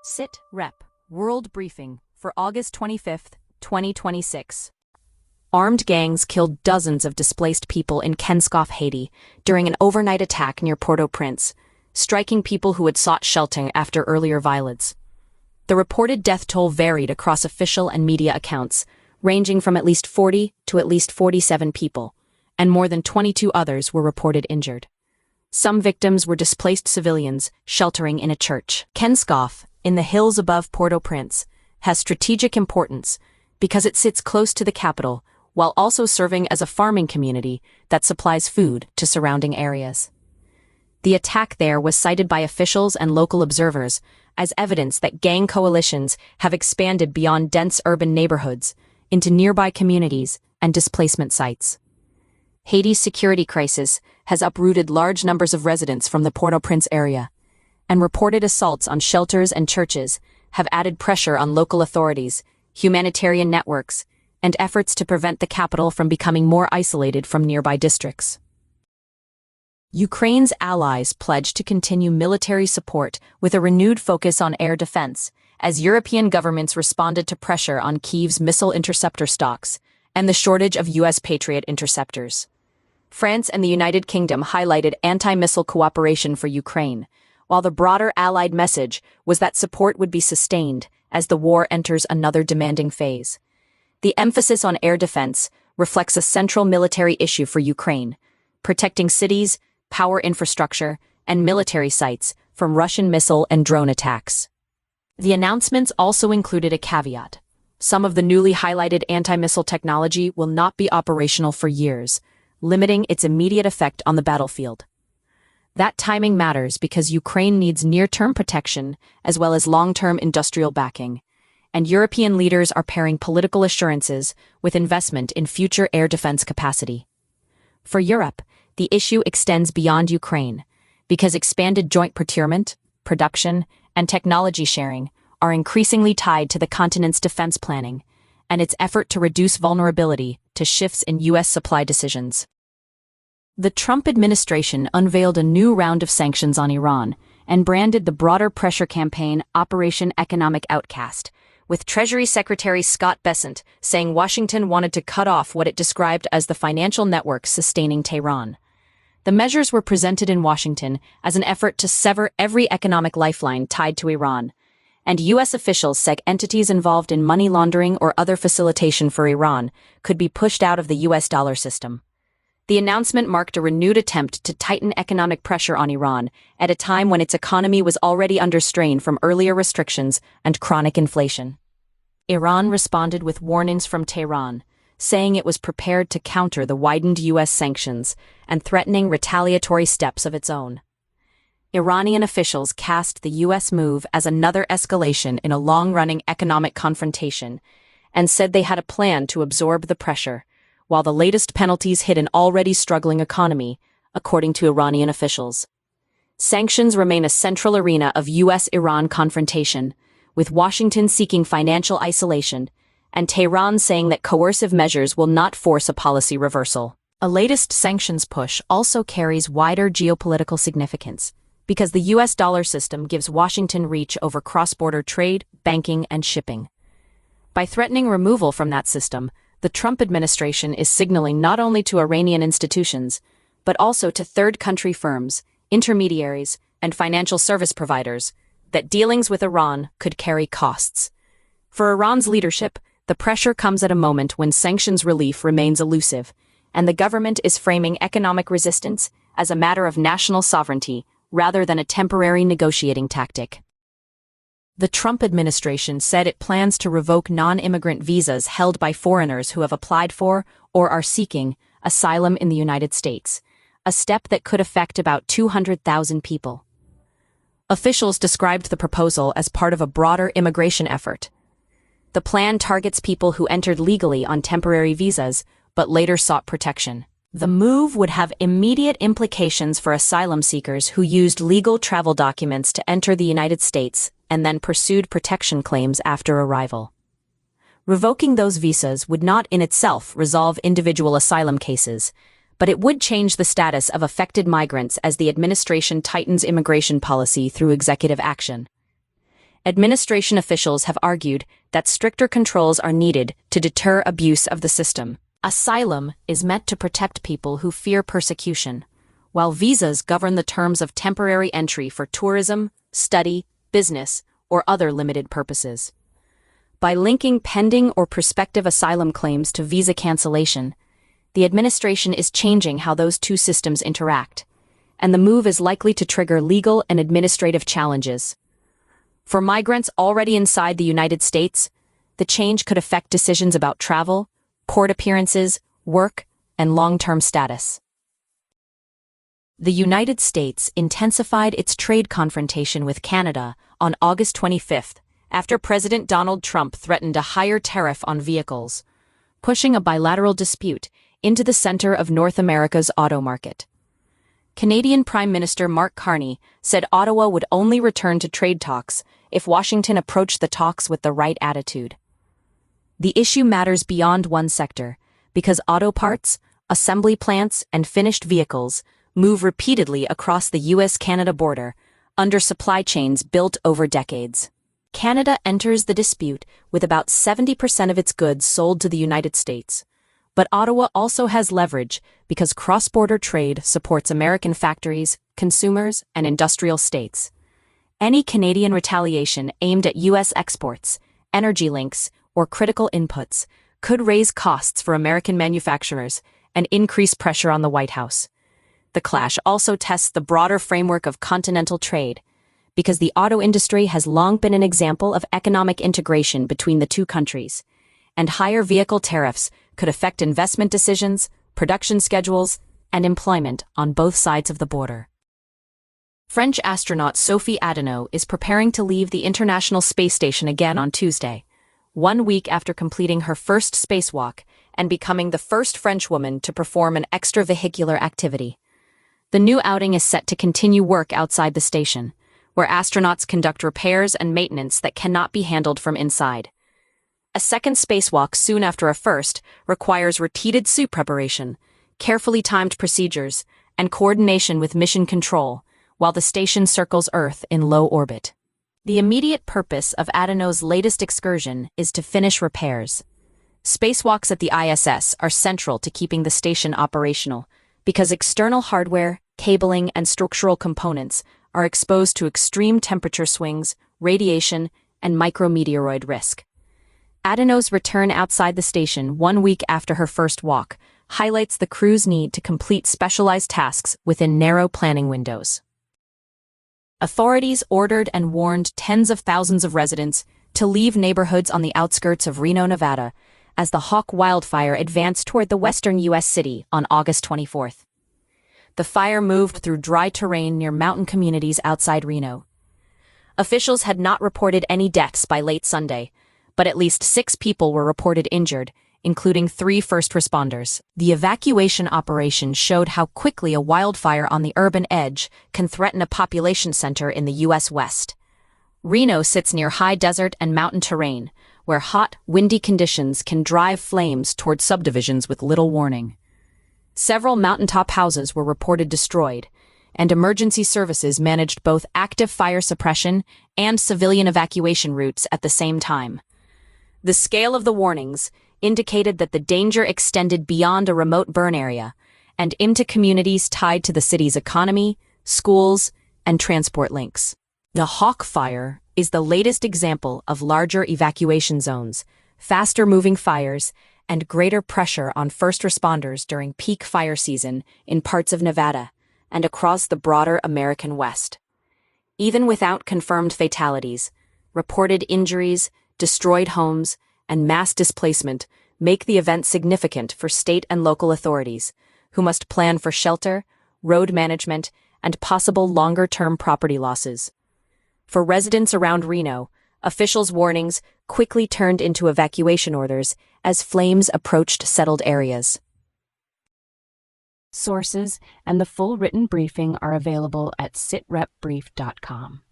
SITREP World Briefing for August 25, 2026. Armed gangs killed dozens of displaced people in Kenskoff, Haiti, during an overnight attack near Port-au-Prince, striking people who had sought shelter after earlier violence. The reported death toll varied across official and media accounts, ranging from at least 40 to at least 47 people, and more than 22 others were reported injured. Some victims were displaced civilians sheltering in a church. Kenskoff, in the hills above Port-au-Prince, has strategic importance because it sits close to the capital while also serving as a farming community that supplies food to surrounding areas. The attack there was cited by officials and local observers as evidence that gang coalitions have expanded beyond dense urban neighborhoods into nearby communities and displacement sites. Haiti's security crisis has uprooted large numbers of residents from the Port-au-Prince area, and reported assaults on shelters and churches have added pressure on local authorities, humanitarian networks, and efforts to prevent the capital from becoming more isolated from nearby districts. Ukraine's allies pledged to continue military support with a renewed focus on air defense, as European governments responded to pressure on Kyiv's missile interceptor stocks and the shortage of U.S. Patriot interceptors. France and the United Kingdom highlighted anti-missile cooperation for Ukraine, while the broader Allied message was that support would be sustained as the war enters another demanding phase. The emphasis on air defense reflects a central military issue for Ukraine, protecting cities, power infrastructure, and military sites from Russian missile and drone attacks. The announcements also included a caveat. Some of the newly highlighted anti-missile technology will not be operational for years, limiting its immediate effect on the battlefield. That timing matters because Ukraine needs near-term protection as well as long-term industrial backing, and European leaders are pairing political assurances with investment in future air defense capacity. For Europe, the issue extends beyond Ukraine, because expanded joint procurement, production, and technology sharing are increasingly tied to the continent's defense planning and its effort to reduce vulnerability to shifts in U.S. supply decisions. The Trump administration unveiled a new round of sanctions on Iran and branded the broader pressure campaign Operation Economic Outcast, with Treasury Secretary Scott Bessent saying Washington wanted to cut off what it described as the financial network sustaining Tehran. The measures were presented in Washington as an effort to sever every economic lifeline tied to Iran, and U.S. officials said entities involved in money laundering or other facilitation for Iran could be pushed out of the U.S. dollar system. The announcement marked a renewed attempt to tighten economic pressure on Iran at a time when its economy was already under strain from earlier restrictions and chronic inflation. Iran responded with warnings from Tehran, saying it was prepared to counter the widened U.S. sanctions and threatening retaliatory steps of its own. Iranian officials cast the U.S. move as another escalation in a long-running economic confrontation and said they had a plan to absorb the pressure, while the latest penalties hit an already struggling economy, according to Iranian officials. Sanctions remain a central arena of U.S.-Iran confrontation, with Washington seeking financial isolation and Tehran saying that coercive measures will not force a policy reversal. A latest sanctions push also carries wider geopolitical significance, because the U.S. dollar system gives Washington reach over cross-border trade, banking, and shipping. By threatening removal from that system, the Trump administration is signaling not only to Iranian institutions, but also to third-country firms, intermediaries, and financial service providers that dealings with Iran could carry costs. For Iran's leadership, the pressure comes at a moment when sanctions relief remains elusive, and the government is framing economic resistance as a matter of national sovereignty rather than a temporary negotiating tactic. The Trump administration said it plans to revoke non-immigrant visas held by foreigners who have applied for or are seeking asylum in the United States, a step that could affect about 200,000 people. Officials described the proposal as part of a broader immigration effort. The plan targets people who entered legally on temporary visas but later sought protection. The move would have immediate implications for asylum seekers who used legal travel documents to enter the United States and then pursued protection claims after arrival. Revoking those visas would not in itself resolve individual asylum cases, but it would change the status of affected migrants as the administration tightens immigration policy through executive action. administration officials have argued that stricter controls are needed to deter abuse of the system. Asylum is meant to protect people who fear persecution, while visas govern the terms of temporary entry for tourism, study, business, or other limited purposes. By linking pending or prospective asylum claims to visa cancellation, the administration is changing how those two systems interact, and the move is likely to trigger legal and administrative challenges. For migrants already inside the United States, the change could affect decisions about travel, court appearances, work, and long-term status. The United States intensified its trade confrontation with Canada on August 25 after President Donald Trump threatened a higher tariff on vehicles, pushing a bilateral dispute into the center of North America's auto market. Canadian Prime Minister Mark Carney said Ottawa would only return to trade talks if Washington approached the talks with the right attitude. The issue matters beyond one sector, because auto parts, assembly plants, and finished vehicles move repeatedly across the US-Canada border under supply chains built over decades. Canada enters the dispute with about 70% of its goods sold to the United States, but Ottawa also has leverage because cross-border trade supports American factories, consumers, and industrial states. Any Canadian retaliation aimed at US exports, energy links, or critical inputs could raise costs for American manufacturers and increase pressure on the White House. The clash also tests the broader framework of continental trade, because the auto industry has long been an example of economic integration between the two countries, and higher vehicle tariffs could affect investment decisions, production schedules, and employment on both sides of the border. French astronaut Sophie Adeneau is preparing to leave the International Space Station again on Tuesday, 1 week after completing her first spacewalk and becoming the first French woman to perform an extravehicular activity. The new outing is set to continue work outside the station, where astronauts conduct repairs and maintenance that cannot be handled from inside. A second spacewalk soon after a first requires repeated suit preparation, carefully timed procedures, and coordination with mission control, while the station circles Earth in low orbit. The immediate purpose of Adeneau's latest excursion is to finish repairs. Spacewalks at the ISS are central to keeping the station operational, because external hardware, cabling, and structural components are exposed to extreme temperature swings, radiation, and micrometeoroid risk. Adeneau's return outside the station 1 week after her first walk highlights the crew's need to complete specialized tasks within narrow planning windows. Authorities ordered and warned tens of thousands of residents to leave neighborhoods on the outskirts of Reno, Nevada, as the Hawk wildfire advanced toward the western U.S. city on August 24th. The fire moved through dry terrain near mountain communities outside Reno. Officials had not reported any deaths by late Sunday, but at least 6 people were reported injured, including 3 first responders. The evacuation operation showed how quickly a wildfire on the urban edge can threaten a population center in the U.S. West. Reno sits near high desert and mountain terrain, where hot, windy conditions can drive flames toward subdivisions with little warning. Several mountaintop houses were reported destroyed, and emergency services managed both active fire suppression and civilian evacuation routes at the same time. The scale of the warnings indicated that the danger extended beyond a remote burn area and into communities tied to the city's economy, schools, and transport links. The Hawk Fire is the latest example of larger evacuation zones, faster-moving fires, and greater pressure on first responders during peak fire season in parts of Nevada and across the broader American West. Even without confirmed fatalities, reported injuries, destroyed homes, and mass displacement make the event significant for state and local authorities, who must plan for shelter, road management, and possible longer-term property losses. For residents around Reno, officials' warnings quickly turned into evacuation orders as flames approached settled areas. Sources and the full written briefing are available at sitrepbrief.com.